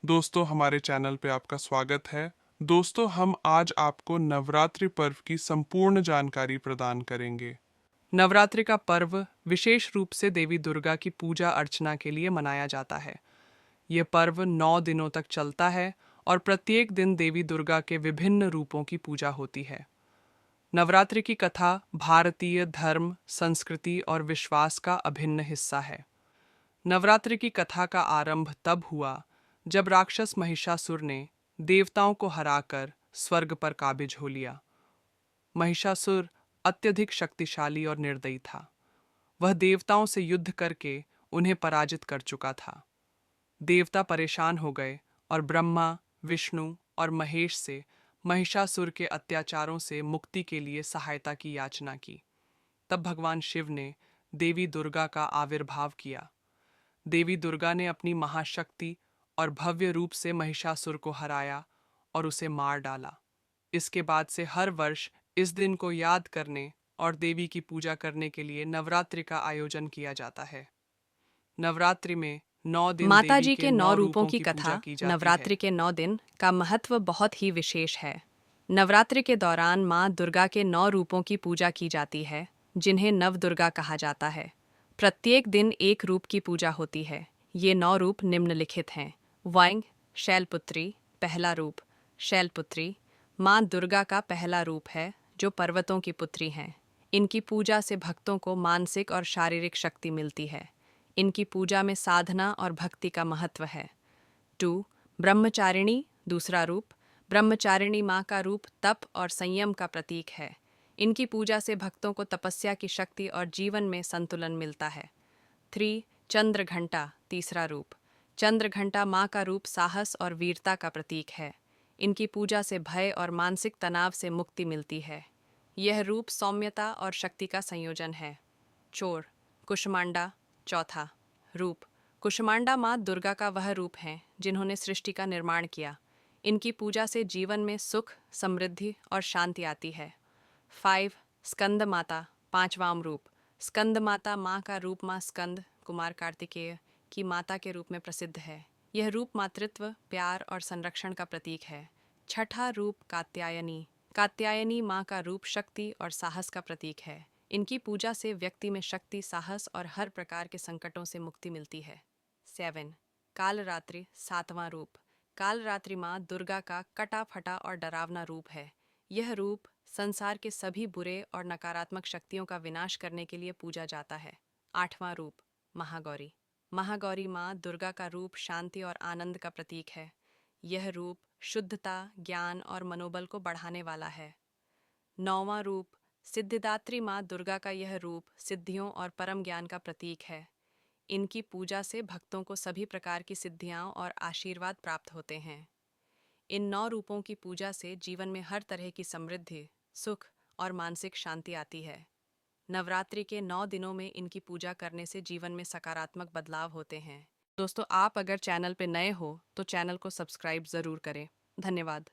दोस्तों, हमारे चैनल पे आपका स्वागत है। दोस्तों, हम आज आपको नवरात्रि पर्व की संपूर्ण जानकारी प्रदान करेंगे। नवरात्रि का पर्व विशेष रूप से देवी दुर्गा की पूजा अर्चना के लिए मनाया जाता है। ये पर्व 9 दिनों तक चलता है और प्रत्येक दिन देवी दुर्गा के विभिन्न रूपों की पूजा होती है। नवरात्रि की कथा भारतीय धर्म, संस्कृति और विश्वास का अभिन्न हिस्सा है। नवरात्रि की कथा का आरंभ तब हुआ जब राक्षस महिषासुर ने देवताओं को हराकर स्वर्ग पर काबिज हो लिया। महिषासुर अत्यधिक शक्तिशाली और निर्दयी था। वह देवताओं से युद्ध करके उन्हें पराजित कर चुका था। देवता परेशान हो गए और ब्रह्मा, विष्णु और महेश से महिषासुर के अत्याचारों से मुक्ति के लिए सहायता की याचना की। तब भगवान शिव ने देवी दुर्गा का आविर्भाव किया। देवी दुर्गा ने अपनी महाशक्ति और भव्य रूप से महिषासुर को हराया और उसे मार डाला। इसके बाद से हर वर्ष इस दिन को याद करने और देवी की पूजा करने के लिए नवरात्रि का आयोजन किया जाता है। नवरात्रि में 9 दिन माता देवी जी के के 9 9 रूपों रूपों की की पूजा कथा की जाती है। नवरात्रि के 9 दिन का महत्व बहुत ही विशेष है। नवरात्रि के दौरान माँ दुर्गा के 9 रूपों की पूजा की जाती है, जिन्हें नव दुर्गा कहा जाता है। प्रत्येक दिन एक रूप की पूजा होती है। ये 9 रूप निम्नलिखित हैं। वाइंग शैलपुत्री पहला रूप। शैलपुत्री माँ दुर्गा का पहला रूप है, जो पर्वतों की पुत्री हैं। इनकी पूजा से भक्तों को मानसिक और शारीरिक शक्ति मिलती है। इनकी पूजा में साधना और भक्ति का महत्व है। 2. ब्रह्मचारिणी दूसरा रूप। ब्रह्मचारिणी माँ का रूप तप और संयम का प्रतीक है। इनकी पूजा से भक्तों को तपस्या की शक्ति और जीवन में संतुलन मिलता है। 3. चंद्रघंटा तीसरा रूप। चंद्रघंटा माँ का रूप साहस और वीरता का प्रतीक है। इनकी पूजा से भय और मानसिक तनाव से मुक्ति मिलती है। यह रूप सौम्यता और शक्ति का संयोजन है। चोर कुष्मांडा चौथा रूप। कुष्मांडा माँ दुर्गा का वह रूप है जिन्होंने सृष्टि का निर्माण किया। इनकी पूजा से जीवन में सुख, समृद्धि और शांति आती है। 5. स्कंद माता पांचवां रूप। स्कंद माता माँ का रूप माँ स्कंद कुमार कार्तिकेय की माता के रूप में प्रसिद्ध है। यह रूप मातृत्व, प्यार और संरक्षण का प्रतीक है। छठा रूप कात्यायनी। कात्यायनी माँ का रूप शक्ति और साहस का प्रतीक है। इनकी पूजा से व्यक्ति में शक्ति, साहस और हर प्रकार के संकटों से मुक्ति मिलती है। 7. कालरात्रि सातवां रूप। कालरात्रि माँ दुर्गा का कटा फटा और डरावना रूप है। यह रूप संसार के सभी बुरे और नकारात्मक शक्तियों का विनाश करने के लिए पूजा जाता है। 8वां रूप महागौरी। महागौरी माँ दुर्गा का रूप शांति और आनंद का प्रतीक है। यह रूप शुद्धता, ज्ञान और मनोबल को बढ़ाने वाला है। 9वां रूप सिद्धिदात्री माँ दुर्गा का यह रूप सिद्धियों और परम ज्ञान का प्रतीक है। इनकी पूजा से भक्तों को सभी प्रकार की सिद्धियां और आशीर्वाद प्राप्त होते हैं। इन 9 रूपों की पूजा से जीवन में हर तरह की समृद्धि, सुख और मानसिक शांति आती है। नवरात्रि के 9 दिनों में इनकी पूजा करने से जीवन में सकारात्मक बदलाव होते हैं। दोस्तों, आप अगर चैनल पे नए हो तो चैनल को सब्सक्राइब ज़रूर करें। धन्यवाद।